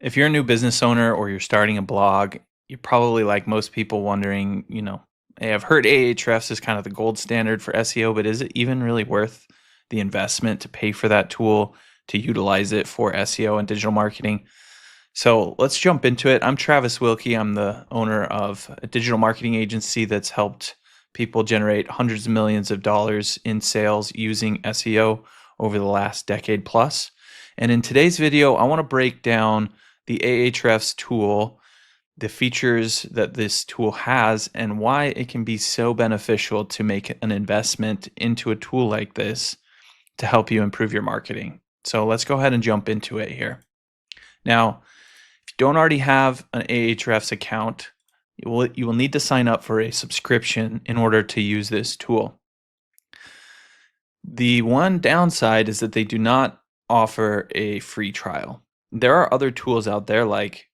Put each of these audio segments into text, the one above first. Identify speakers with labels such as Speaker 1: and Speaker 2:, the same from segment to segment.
Speaker 1: If you're a new business owner or you're starting a blog, you're probably like most people wondering, hey, I've heard Ahrefs is kind of the gold standard for SEO, but is it even really worth the investment to pay for that tool to utilize it for SEO and digital marketing? So let's jump into it. I'm Travis Wilkie. I'm the owner of a digital marketing agency that's helped people generate hundreds of millions of dollars in sales using SEO over the last decade plus. And in today's video, I want to break down the Ahrefs tool, the features that this tool has, and why it can be so beneficial to make an investment into a tool like this to help you improve your marketing. So let's go ahead and jump into it here. Now, if you don't already have an Ahrefs account, you will need to sign up for a subscription in order to use this tool. The one downside is that they do not offer a free trial. There are other tools out there like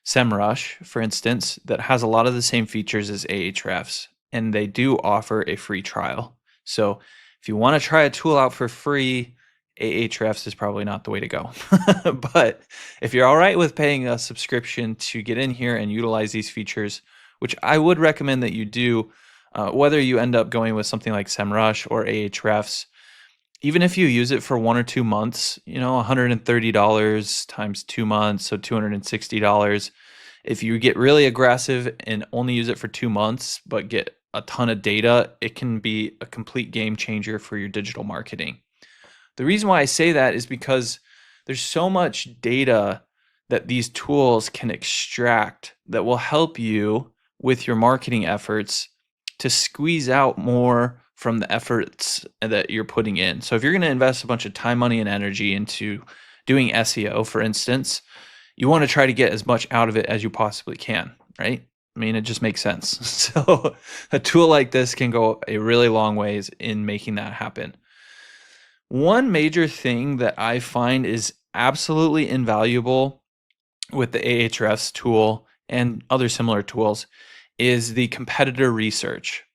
Speaker 1: SEMrush, for instance, that has a lot of the same features as Ahrefs, and they do offer a free trial. So if you want to try a tool out for free, Ahrefs is probably not the way to go. But if you're all right with paying a subscription to get in here and utilize these features, which I would recommend that you do, whether you end up going with something like SEMrush or Ahrefs, even if you use it for 1 or 2 months, $130 times 2 months, so $260. If you get really aggressive and only use it for 2 months, but get a ton of data, it can be a complete game changer for your digital marketing. The reason why I say that is because there's so much data that these tools can extract that will help you with your marketing efforts to squeeze out more from the efforts that you're putting in. So if you're going to invest a bunch of time, money, and energy into doing SEO, for instance, you want to try to get as much out of it as you possibly can, right? I mean, it just makes sense. So a tool like this can go a really long ways in making that happen. One major thing that I find is absolutely invaluable with the Ahrefs tool and other similar tools is the competitor research.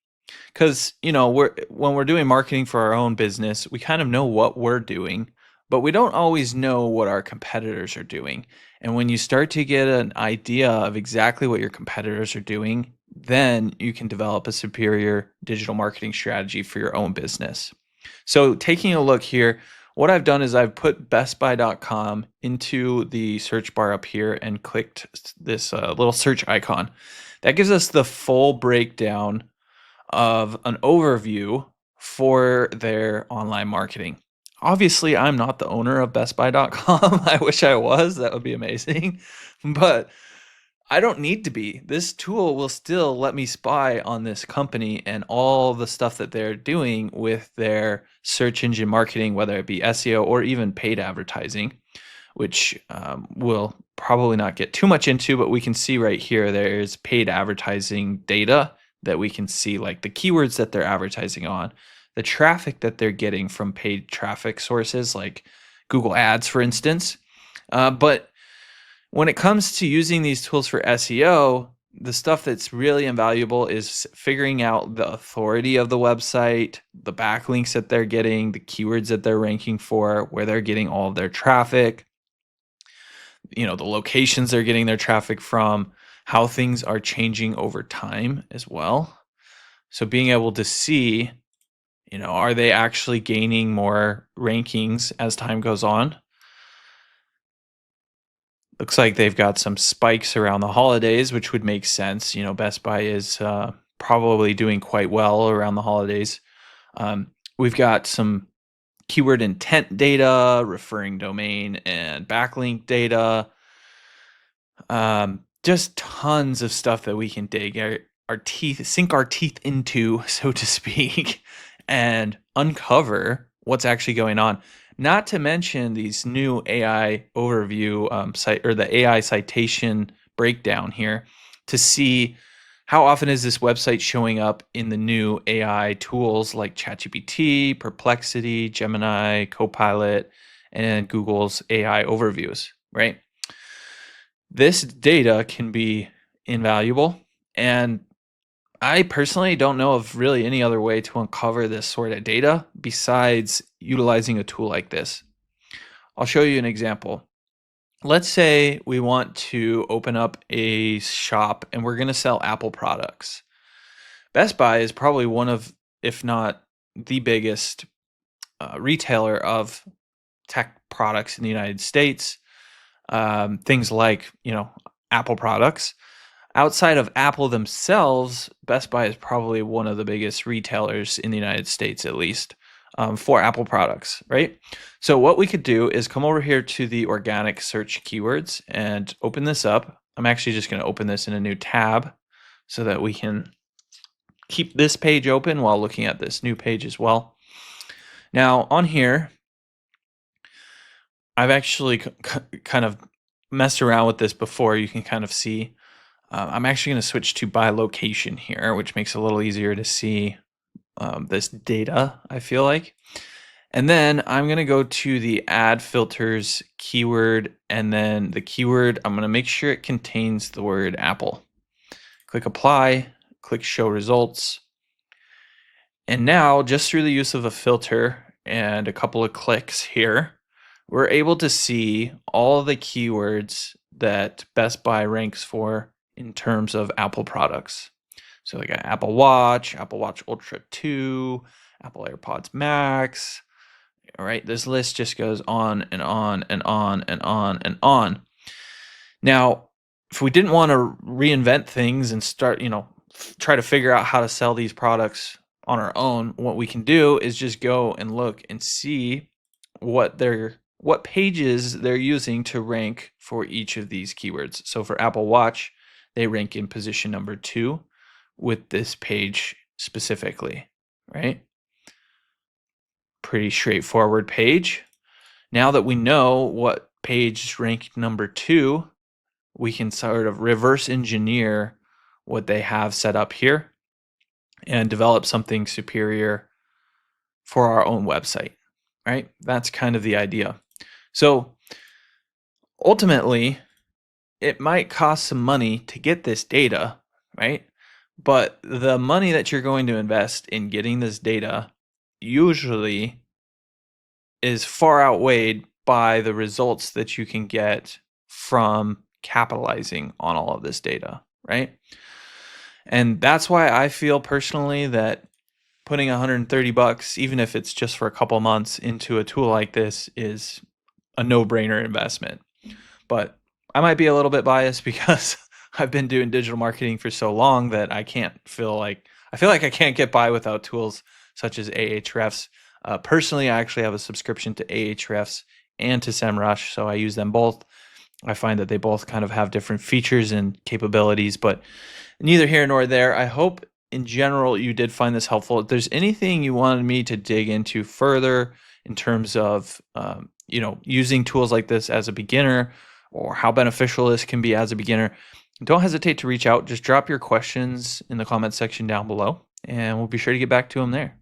Speaker 1: Because, when we're doing marketing for our own business, we kind of know what we're doing, but we don't always know what our competitors are doing. And when you start to get an idea of exactly what your competitors are doing, then you can develop a superior digital marketing strategy for your own business. So taking a look here, what I've done is I've put bestbuy.com into the search bar up here and clicked this little search icon. That gives us the full breakdown of an overview for their online marketing. Obviously, I'm not the owner of bestbuy.com. I wish I was. That would be amazing. But I don't need to be. This tool will still let me spy on this company and all the stuff that they're doing with their search engine marketing, whether it be SEO or even paid advertising, which we'll probably not get too much into, but we can see right here there's paid advertising data that we can see, like the keywords that they're advertising on, the traffic that they're getting from paid traffic sources like Google Ads, for instance. But when it comes to using these tools for SEO, the stuff that's really invaluable is figuring out the authority of the website, the backlinks that they're getting, the keywords that they're ranking for, where they're getting all of their traffic, the locations they're getting their traffic from, how things are changing over time as well. So being able to see, are they actually gaining more rankings as time goes on? Looks like they've got some spikes around the holidays, which would make sense. Best Buy is probably doing quite well around the holidays. We've got some keyword intent data, referring domain and backlink data. Just tons of stuff that we can dig sink our teeth into, so to speak, and uncover what's actually going on. Not to mention these new AI overview site, or the AI citation breakdown here, to see how often is this website showing up in the new AI tools like ChatGPT, Perplexity, Gemini, Copilot, and Google's AI overviews, right? This data can be invaluable, and I personally don't know of really any other way to uncover this sort of data besides utilizing a tool like this. I'll show you an example. let's say we want to open up a shop and we're going to sell Apple products. Best Buy is probably one of, if not the biggest retailer of tech products in the United States. Things like, Apple products. Outside of Apple themselves, Best Buy is probably one of the biggest retailers in the United States, at least, for Apple products, right? So what we could do is come over here to the organic search keywords and open this up. I'm actually just going to open this in a new tab so that we can keep this page open while looking at this new page as well. Now on here, I've actually kind of messed around with this before. You can kind of see. I'm actually going to switch to by location here, which makes it a little easier to see this data, I feel like. And then I'm going to go to the add filters keyword, and then the keyword, I'm going to make sure it contains the word Apple. Click apply, click show results. And now, just through the use of a filter and a couple of clicks here, we're able to see all the keywords that Best Buy ranks for in terms of Apple products. So we got Apple Watch Ultra 2, Apple AirPods Max. All right, this list just goes on and on and on and on and on. Now, if we didn't want to reinvent things and start, try to figure out how to sell these products on our own, what we can do is just go and look and see what pages they're using to rank for each of these keywords. So for Apple Watch, they rank in position number 2 with this page specifically, right? Pretty straightforward page. Now that we know what page ranked number 2, we can sort of reverse engineer what they have set up here and develop something superior for our own website, right? That's kind of the idea. So ultimately, it might cost some money to get this data, right? But the money that you're going to invest in getting this data usually is far outweighed by the results that you can get from capitalizing on all of this data, right? And that's why I feel personally that putting $130, even if it's just for a couple months, into a tool like this is a no-brainer investment. But I might be a little bit biased because I've been doing digital marketing for so long that I feel like I can't get by without tools such as Ahrefs. Personally, I actually have a subscription to Ahrefs and to SEMrush, so I use them both. I find that they both kind of have different features and capabilities, but neither here nor there. I hope in general you did find this helpful. If there's anything you wanted me to dig into further in terms of using tools like this as a beginner, or how beneficial this can be as a beginner, don't hesitate to reach out. Just drop your questions in the comments section down below, and we'll be sure to get back to them there.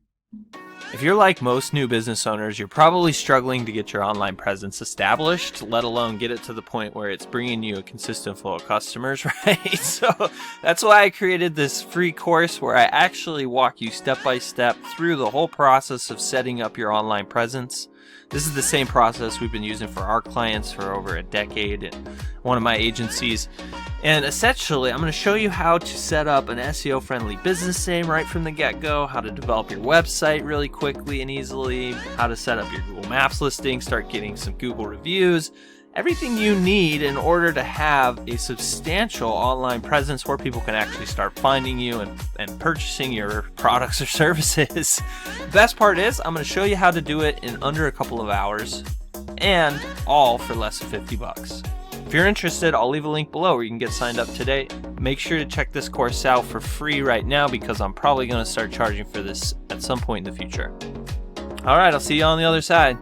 Speaker 1: If you're like most new business owners, you're probably struggling to get your online presence established, let alone get it to the point where it's bringing you a consistent flow of customers, right? So that's why I created this free course where I actually walk you step by step through the whole process of setting up your online presence. This is the same process we've been using for our clients for over a decade in one of my agencies. And essentially, I'm going to show you how to set up an SEO-friendly business name right from the get-go, how to develop your website really quickly and easily, how to set up your Google Maps listing, start getting some Google reviews, everything you need in order to have a substantial online presence where people can actually start finding you and purchasing your products or services. The best part is I'm going to show you how to do it in under a couple of hours, and all for less than $50. If you're interested, I'll leave a link below where you can get signed up today. Make sure to check this course out for free right now because I'm probably going to start charging for this at some point in the future. All right, I'll see you on the other side.